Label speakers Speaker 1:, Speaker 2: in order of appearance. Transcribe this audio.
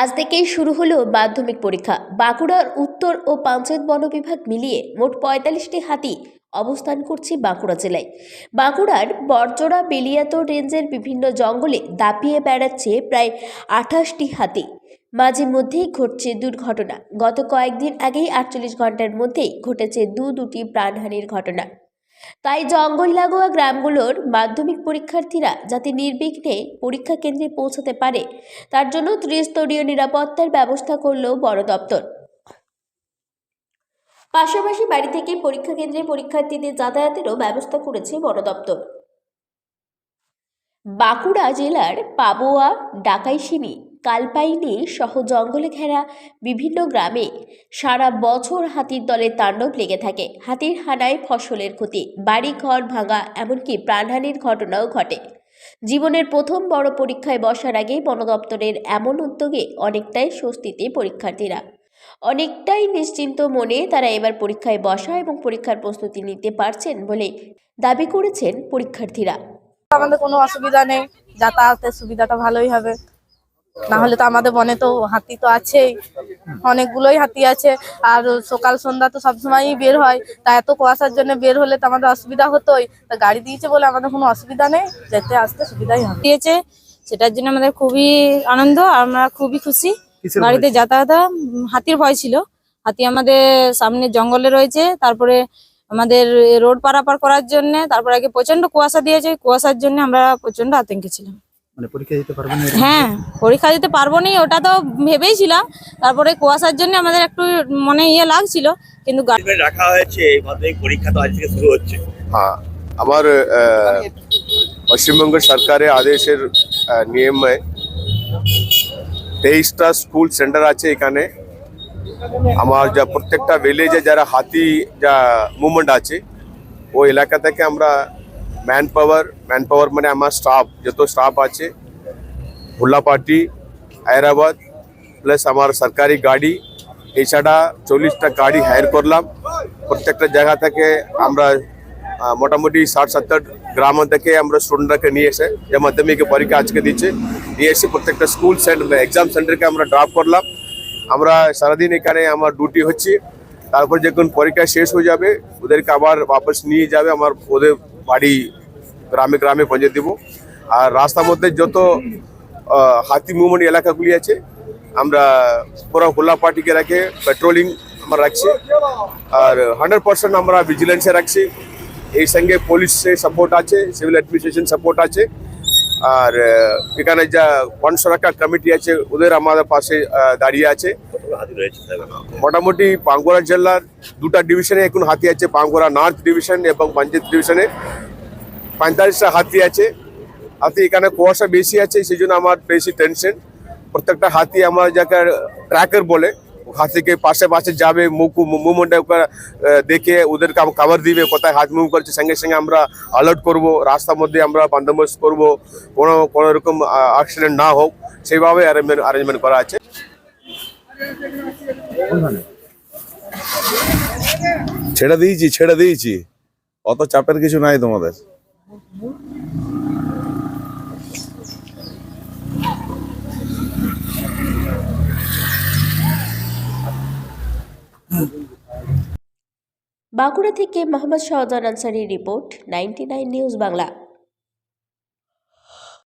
Speaker 1: আজ থেকেই শুরু হলো মাধ্যমিক পরীক্ষা। বাঁকুড়ার উত্তর ও পঞ্চায়েত বন বিভাগ মিলিয়ে মোট ৪৫টি হাতি অবস্থান করছে বাঁকুড়া জেলায়। বাঁকুড়ার বরজোড়া বেলিয়াতোড় রেঞ্জের বিভিন্ন জঙ্গলে দাপিয়ে বেড়াচ্ছে প্রায় ২৮টি হাতি। মাঝে মধ্যেই ঘটছে দুর্ঘটনা। গত কয়েকদিন আগেই ৪৮ ঘন্টার মধ্যেই ঘটেছে দুটি প্রাণহানির ঘটনা। তাই জঙ্গল লাগোয়া গ্রামগুলোর মাধ্যমিক পরীক্ষার্থীরা যাতে নির্বিঘ্নে পরীক্ষা কেন্দ্রে পৌঁছাতে পারে তার জন্য ত্রিস্তরীয় নিরাপত্তার ব্যবস্থা করল বন দপ্তর। পাশাপাশি বাড়ি থেকে পরীক্ষা কেন্দ্রে পরীক্ষার্থীদের যাতায়াতেরও ব্যবস্থা করেছে বন দপ্তর। বাঁকুড়া জেলার পাবোয়া, ডাকাইশিনি, কালপাইনি সহ জঙ্গলে ঘেরা বিভিন্ন গ্রামে সারা বছর হাতির দলের তাণ্ডব লেগে থাকে। হাতির হানায় ফসলের ক্ষতি, বাড়ি ঘর ভাঙা, এমনকি প্রাণহানির ঘটনাও ঘটে। জীবনের প্রথম বড় পরীক্ষায় বসার আগেই বন দপ্তরের এমন উদ্যোগে অনেকটাই স্বস্তিতে পরীক্ষার্থীরা। অনেকটাই নিশ্চিন্ত মনে তারা এবার পরীক্ষায় বসা এবং পরীক্ষার প্রস্তুতি নিতে পারছেন বলে দাবি করেছেন পরীক্ষার্থীরা।
Speaker 2: আমাদের কোনো অসুবিধা নেই, যাতায়াতের সুবিধাটা ভালোই হবে। না হলে তো আমাদের বনে তো হাতি তো আছেই, অনেকগুলোই হাতি আছে। আর সকাল সন্ধ্যা তো সবসময়ই বের হয়, তা এত কুয়াশার জন্য বের হলে তো আমাদের অসুবিধা হতোই। তা গাড়ি দিয়েছে বলে আমাদের কোনো অসুবিধা নেই, যেতে আসতে সুবিধাই হবে।
Speaker 3: দিয়েছে সেটার জন্য আমাদের খুবই আনন্দ, আমরা খুবই খুশি। গাড়িতে যাতায়াত হাতির ভয় ছিল, হাতি আমাদের সামনে জঙ্গলে রয়েছে। তারপরে আমাদের রোড পারাপার করার জন্য তারপর আগে প্রচন্ড কুয়াশা দিয়েছে, কুয়াশার জন্য আমরা প্রচন্ড আতঙ্কে ছিলাম।
Speaker 4: মানে পরীক্ষা দিতে পারবেন?
Speaker 3: হ্যাঁ, পরীক্ষা দিতে পারবো না ওটা তো ভেবেই ছিলাম। তারপরে কুয়াশার জন্য আমাদের একটু মনে লাগছিল, কিন্তু
Speaker 5: রাখা হয়েছে মাধ্যমিক পরীক্ষা তো আজ থেকে শুরু হচ্ছে।
Speaker 6: हाँ, আমার পশ্চিমবঙ্গ সরকারের আদেশের নিয়মে 23টা স্কুল সেন্টার আছে এখানে। আমার যা প্রত্যেকটা ভিলেজে যারা হাতি যা মুভমেন্ট আছে ওই এলাকা থেকে আমরা ম্যান পাওয়ার মানে আমার স্টাফ, যত স্টাফ আছে ভোলা পার্টি, হায়দ্রাবাদ প্লাস আমার সরকারি গাড়ি, এছাড়া 40টা গাড়ি হায়ার করলাম। প্রত্যেকটা জায়গা থেকে আমরা মোটামুটি 60-70 গ্রাম থেকে আমরা স্টুডেন্টকে নিয়ে এসে যে মাধ্যমিক পরীক্ষা আজকে দিচ্ছে নিয়ে এসে প্রত্যেকটা স্কুল সেন্টার এক্সাম সেন্টারকে আমরা ড্রপ করলাম। আমরা সারাদিন এখানে আমার ডিউটি হচ্ছে। তারপর যখন পরীক্ষা শেষ হয়ে যাবে ওদেরকে আবার বাপস নিয়ে যাবে, আমার ওদের বাড়ি গ্রামে গ্রামে পৌঁছে দেবো। আর রাস্তার মধ্যে যত হাতি মুভমেন্ট এলাকাগুলি আছে আমরা পুরো হোলা পার্টিকে রাখে পেট্রোলিং আমরা রাখছি। আর 100% আমরা ভিজিলেন্সে রাখছি। এই সঙ্গে পুলিশের সাপোর্ট আছে, সিভিল অ্যাডমিনিস্ট্রেশন সাপোর্ট আছে। আর এখানে যা বন সুরক্ষা কমিটি আছে ওদের আমাদের পাশে দাঁড়িয়ে আছে। মোটামুটি বাঁকুড়া জেলার 2টা ডিভিশনে এখন হাতি আছে, বাঁকুড়া নর্থ ডিভিশন এবং পঞ্চায়েত ডিভিশনে 45টা হাতি আছে। হাতি এখানে কুয়াশা বেশি আছে, সেই জন্য আমার বেশি টেনশন। প্রত্যেকটা হাতি আমার যাকে ট্র্যাকার বলে, হাতিকে পাশে পাশে যাবে, মুভমেন্ট দেখে ওদেরকে কভার দিবে, কোথায় হাত মুভ করছে সঙ্গে সঙ্গে আমরা অ্যালার্ট করব। রাস্তার মধ্যে আমরা বন্দোবস্ত করব, কোনো রকম অ্যাক্সিডেন্ট না হোক সেইভাবে অ্যারেঞ্জমেন্ট করা আছে।
Speaker 7: ছেড়ে দিয়েছি, অত চাপের কিছু নাই তোমাদের।
Speaker 1: বাঁকুড়া থেকে মোহাম্মদ শাহজাহান আনসারীর রিপোর্ট, 99 নিউজ বাংলা।